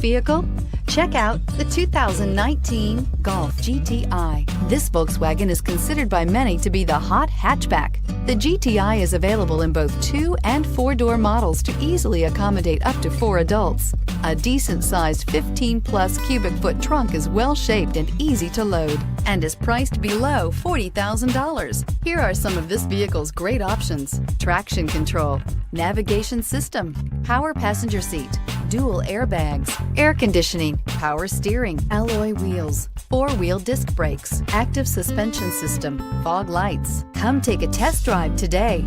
vehicle? Check out the 2019 Golf GTI. This Volkswagen is considered by many to be the hot hatchback. The GTI is available in both 2- and 4-door models to easily accommodate up to 4 adults. A decent-sized 15-plus cubic foot trunk is well-shaped and easy to load and is priced below $40,000. Here are some of this vehicle's great options: traction control, navigation system, power passenger seat, dual airbags, air conditioning, power steering, alloy wheels, 4-wheel disc brakes, active suspension system, fog lights. Come take a test drive today.